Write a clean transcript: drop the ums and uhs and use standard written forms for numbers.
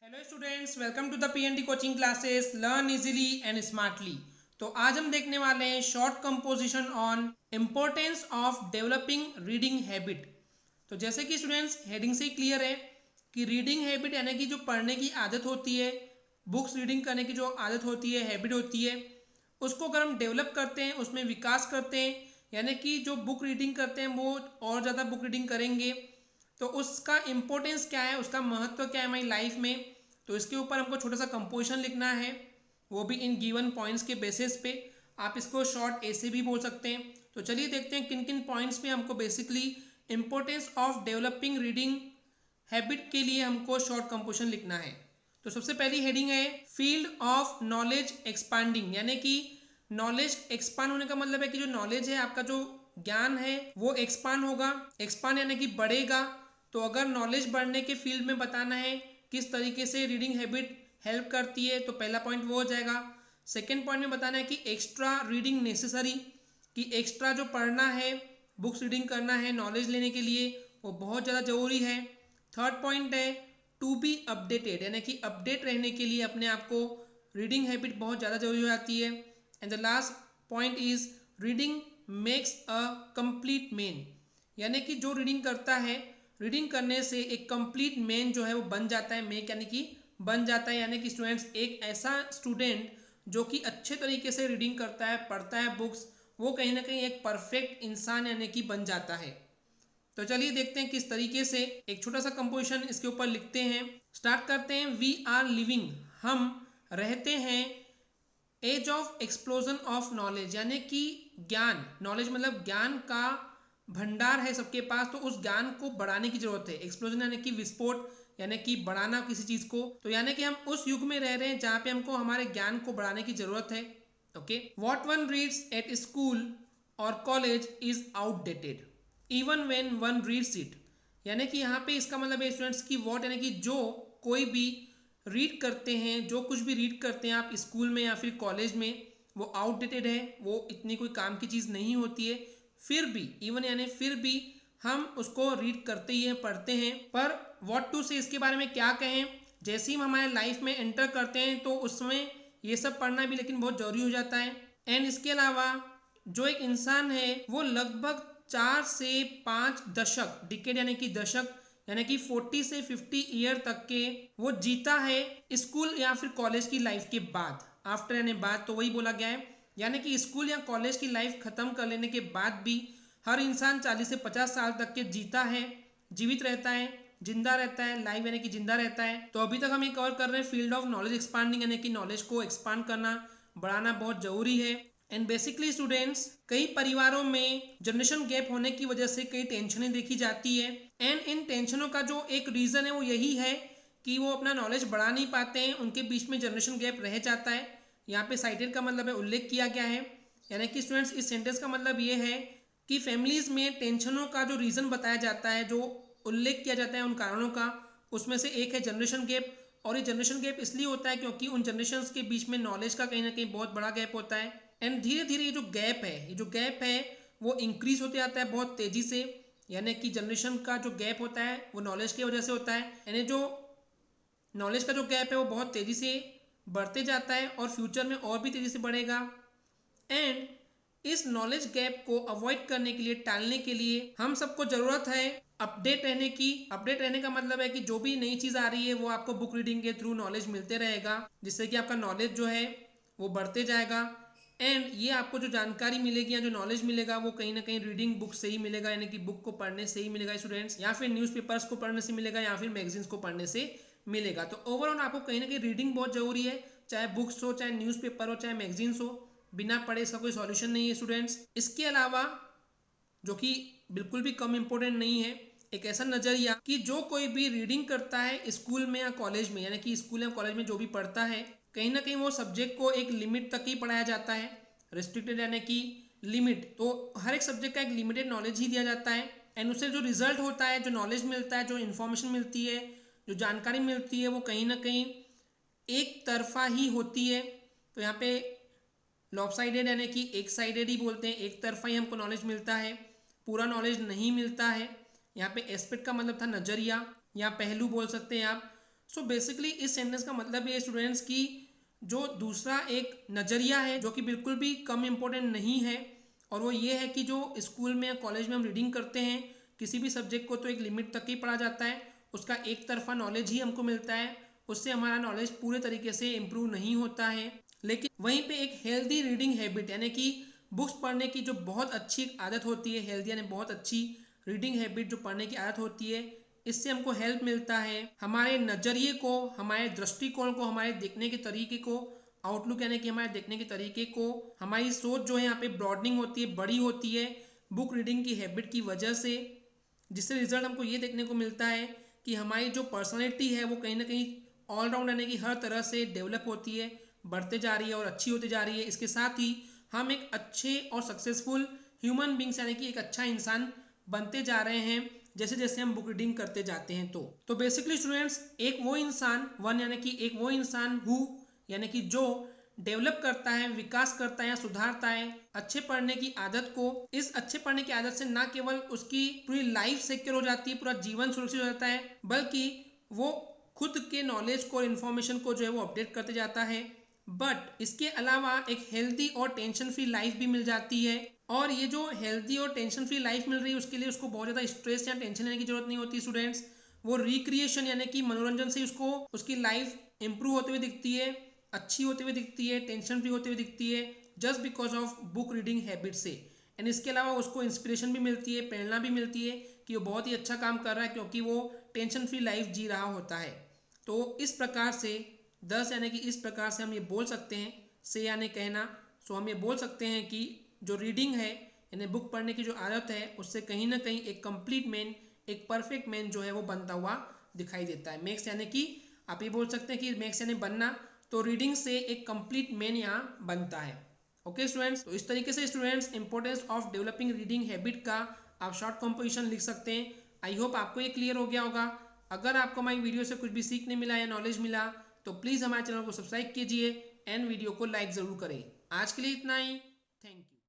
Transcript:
Hello students, welcome to the PNT coaching classes learn easily and smartly. तो आज हम देखने वाले हैं short composition on importance of developing reading habit. तो जैसे कि स्टूडेंट्स हेडिंग से ही क्लियर है कि रीडिंग हैबिट यानी कि जो पढ़ने की आदत होती है, बुक्स रीडिंग करने की जो आदत होती है, हैबिट होती है, उसको अगर हम डेवलप करते हैं, उसमें विकास करते हैं, यानी कि जो बुक रीडिंग करते हैं वो और ज़्यादा बुक रीडिंग करेंगे तो उसका इम्पोर्टेंस क्या है, उसका महत्व क्या है हमारी लाइफ में। तो इसके ऊपर हमको छोटा सा कंपोजिशन लिखना है, वो भी इन गिवन पॉइंट्स के बेसिस पे। आप इसको शॉर्ट ऐसे भी बोल सकते हैं। तो चलिए देखते हैं किन किन पॉइंट्स पे हमको basically importance of developing reading habit के लिए हमको शॉर्ट कंपोजिशन लिखना है। तो सबसे पहली हेडिंग है फील्ड ऑफ नॉलेज एक्सपांडिंग, यानी कि नॉलेज एक्सपांड होने का मतलब है कि जो नॉलेज है, आपका जो ज्ञान है वो एक्सपांड होगा। एक्सपांड यानी कि बढ़ेगा। तो अगर नॉलेज बढ़ने के फील्ड में बताना है किस तरीके से रीडिंग हैबिट हेल्प करती है, तो पहला पॉइंट वो हो जाएगा। सेकेंड पॉइंट में बताना है कि एक्स्ट्रा रीडिंग नेसेसरी, कि एक्स्ट्रा जो पढ़ना है, बुक्स रीडिंग करना है नॉलेज लेने के लिए, वो बहुत ज़्यादा ज़रूरी है। थर्ड पॉइंट है टू बी अपडेटेड, यानी कि अपडेट रहने के लिए अपने आप को रीडिंग हैबिट बहुत ज़्यादा जरूरी हो जाती है। And the last point is reading makes a complete man, यानी कि जो रीडिंग करता है, रीडिंग करने से एक कंप्लीट मैन जो है वो बन जाता है। मेक यानी कि बन जाता है, यानी कि स्टूडेंट्स एक ऐसा स्टूडेंट जो कि अच्छे तरीके से रीडिंग करता है, पढ़ता है बुक्स, वो कहीं ना कहीं एक परफेक्ट इंसान यानी कि बन जाता है। तो चलिए देखते हैं किस तरीके से एक छोटा सा कंपोजिशन इसके ऊपर लिखते हैं। स्टार्ट करते हैं। वी आर लिविंग, हम रहते हैं age of explosion of knowledge, यानी कि ज्ञान, नॉलेज मतलब ज्ञान का भंडार है सबके पास, तो उस ज्ञान को बढ़ाने की जरूरत है। एक्सप्लोजन यानी कि विस्फोट, यानी कि बढ़ाना किसी चीज को। तो यानी कि हम उस युग में रह रहे हैं जहाँ पे हमको हमारे ज्ञान को बढ़ाने की जरूरत है। Okay, what one reads at school और college is outdated even when one reads it, यानी कि यहाँ पे इसका मतलब है स्टूडेंट्स की वॉट यानी कि जो कोई भी रीड करते हैं, जो कुछ भी रीड करते हैं आप स्कूल में या फिर कॉलेज में, वो आउटडेटेड है, वो इतनी कोई काम की चीज़ नहीं होती है। फिर भी इवन यानी फिर भी हम उसको रीड करते ही हैं, पढ़ते हैं। पर व्हाट टू से, इसके बारे में क्या कहें, जैसे ही हम हमारे लाइफ में एंटर करते हैं तो उसमें ये सब पढ़ना भी लेकिन बहुत ज़रूरी हो जाता है। एंड इसके अलावा जो एक इंसान है वो लगभग 4 से 5 दशक, डिकेड यानी कि दशक, यानी कि 40 से 50 ईयर तक के वो जीता है स्कूल या फिर कॉलेज की लाइफ के बाद। आफ्टर यानी बाद, तो वही बोला गया है, यानी कि स्कूल या कॉलेज की लाइफ खत्म कर लेने के बाद भी हर इंसान 40 से 50 साल तक के जीता है, जीवित रहता है, जिंदा रहता है। लाइव यानी कि जिंदा रहता है। तो अभी तक हम ये कवर कर रहे हैं फील्ड ऑफ नॉलेज एक्सपांडिंग, यानी कि नॉलेज को एक्सपांड करना, बढ़ाना बहुत जरूरी है। एंड बेसिकली स्टूडेंट्स, कई परिवारों में जनरेशन गैप होने की वजह से कई टेंशनें देखी जाती है। एंड इन टेंशनों का जो एक रीज़न है वो यही है कि वो अपना नॉलेज बढ़ा नहीं पाते हैं, उनके बीच में जनरेशन गैप रह जाता है। यहाँ पे साइटेड का मतलब है उल्लेख किया गया है, यानी कि स्टूडेंट्स इस सेंटेंस का मतलब ये है कि फैमिलीज में टेंशनों का जो रीज़न बताया जाता है, जो उल्लेख किया जाता है उन कारणों का, उसमें से एक है जनरेशन गैप। और ये जनरेशन गैप इसलिए होता है क्योंकि उन जनरेशन के बीच में नॉलेज का कहीं ना कहीं बहुत बड़ा गैप होता है। एंड धीरे धीरे ये जो गैप है वो इंक्रीज होते जाता है बहुत तेज़ी से, यानी कि जनरेशन का जो गैप होता है वो नॉलेज की वजह से होता है। यानी जो नॉलेज का जो गैप है वो बहुत तेज़ी से बढ़ते जाता है और फ्यूचर में और भी तेज़ी से बढ़ेगा। एंड इस नॉलेज गैप को अवॉइड करने के लिए, टालने के लिए हम सबको ज़रूरत है अपडेट रहने की। अपडेट रहने का मतलब है कि जो भी नई चीज़ आ रही है वो आपको बुक रीडिंग के थ्रू नॉलेज मिलते रहेगा, जिससे कि आपका नॉलेज जो है वो बढ़ते जाएगा। एंड ये आपको जो जानकारी मिलेगी या जो नॉलेज मिलेगा वो कहीं ना कहीं रीडिंग बुक से ही मिलेगा, यानी कि बुक को पढ़ने से ही मिलेगा स्टूडेंट्स, या फिर न्यूज़पेपर्स को पढ़ने से मिलेगा, या फिर मैगजीन्स को पढ़ने से मिलेगा। तो ओवरऑल आपको कहीं ना कहीं रीडिंग बहुत ज़रूरी है, चाहे बुक्स हो, चाहे न्यूज़पेपर हो, चाहे मैगजीन्स हो। बिना पढ़े इसका कोई सॉल्यूशन नहीं है स्टूडेंट्स। इसके अलावा जो कि बिल्कुल भी कम इम्पोर्टेंट नहीं है, एक ऐसा नज़रिया कि जो कोई भी रीडिंग करता है स्कूल में या कॉलेज में, यानी कि स्कूल या कॉलेज में जो भी पढ़ता है, कहीं ना कहीं वो सब्जेक्ट को एक लिमिट तक ही पढ़ाया जाता है। रिस्ट्रिक्टेड यानी कि लिमिट, तो हर एक सब्जेक्ट का एक लिमिटेड नॉलेज ही दिया जाता है। एंड उससे जो रिजल्ट होता है, जो नॉलेज मिलता है, जो इन्फॉर्मेशन मिलती है, जो जानकारी मिलती है, वो कहीं ना कहीं एक तरफा ही होती है। तो यहाँ पे लॉपसाइडेड यानी कि एक साइडेड ही बोलते हैं, एक तरफा ही हमको नॉलेज मिलता है, पूरा नॉलेज नहीं मिलता है। यहाँ पे एस्पेक्ट का मतलब था नज़रिया या पहलू बोल सकते हैं आप। सो बेसिकली इस सेंटेंस का मतलब ये स्टूडेंट्स की जो दूसरा एक नज़रिया है जो कि बिल्कुल भी कम इम्पोर्टेंट नहीं है, और वो ये है कि जो स्कूल में या कॉलेज में हम रीडिंग करते हैं किसी भी सब्जेक्ट को तो एक लिमिट तक ही पढ़ा जाता है, उसका एक तरफा नॉलेज ही हमको मिलता है, उससे हमारा नॉलेज पूरे तरीके से इम्प्रूव नहीं होता है। लेकिन वहीं पे एक हेल्दी रीडिंग हैबिट यानी कि बुक्स पढ़ने की जो बहुत अच्छी आदत होती है, हेल्दी यानी बहुत अच्छी रीडिंग हैबिट जो पढ़ने की आदत होती है, इससे हमको हेल्प मिलता है हमारे नज़रिए को, हमारे दृष्टिकोण को, हमारे देखने के तरीके को, आउटलुक यानी कि हमारे देखने के तरीके को, हमारी सोच जो है यहाँ पे ब्रॉडनिंग होती है, बड़ी होती है बुक रीडिंग की हैबिट की वजह से, जिससे रिजल्ट हमको ये देखने को मिलता है कि हमारी जो पर्सनैलिटी है वो कहीं ना कहीं ऑलराउंड यानी कि हर तरह से डेवलप होती है, बढ़ते जा रही है और अच्छी होती जा रही है। इसके साथ ही हम एक अच्छे और सक्सेसफुल ह्यूमन बींग्स यानी कि एक अच्छा इंसान बनते जा रहे हैं जैसे जैसे हम बुक रीडिंग करते जाते हैं। तो बेसिकली स्टूडेंट्स एक वो इंसान वन यानी कि एक वो इंसान हु यानी कि जो डेवलप करता है, विकास करता है या सुधारता है अच्छे पढ़ने की आदत को। इस अच्छे पढ़ने की आदत से ना केवल उसकी पूरी लाइफ सिक्योर हो जाती है, पूरा जीवन सुरक्षित हो जाता है, बल्कि वो खुद के नॉलेज को, इन्फॉर्मेशन को जो है वो अपडेट करते जाता है। बट इसके अलावा एक हेल्दी और टेंशन फ्री लाइफ भी मिल जाती है, और ये जो हेल्दी और टेंशन फ्री लाइफ मिल रही है उसके लिए उसको बहुत ज़्यादा स्ट्रेस या टेंशन लेने की जरूरत नहीं होती स्टूडेंट्स। वो रिक्रिएशन यानी कि मनोरंजन से उसको उसकी लाइफ इंप्रूव होते हुए दिखती है, अच्छी होते हुए दिखती है, टेंशन फ्री होते हुए दिखती है, just because of book reading habit से। एंड इसके अलावा उसको इंस्पिरेशन भी मिलती है, प्रेरणा भी मिलती है कि वो बहुत ही अच्छा काम कर रहा है क्योंकि वो टेंशन फ्री लाइफ जी रहा होता है। तो इस प्रकार से 10 यानी कि इस प्रकार से हम ये बोल सकते हैं, से यानी कहना, सो हम ये बोल सकते हैं कि जो रीडिंग है यानी बुक पढ़ने की जो आदत है उससे कहीं ना कहीं एक कंप्लीट मैन, एक परफेक्ट मैन जो है वो बनता हुआ दिखाई देता है। मेक्स यानी कि आप ये बोल सकते हैं कि मेक्स यानी बनना, तो रीडिंग से एक कंप्लीट मैन यहाँ बनता है। ओके स्टूडेंट्स, तो इस तरीके से students importance of developing reading habit का आप शॉर्ट कंपोजिशन लिख सकते हैं। आई होप आपको ये क्लियर हो गया होगा। अगर आपको हमारी वीडियो से कुछ भी सीखने मिला या नॉलेज मिला तो प्लीज़ हमारे चैनल को सब्सक्राइब कीजिए एंड वीडियो को लाइक ज़रूर करें। आज के लिए इतना ही, थैंक यू।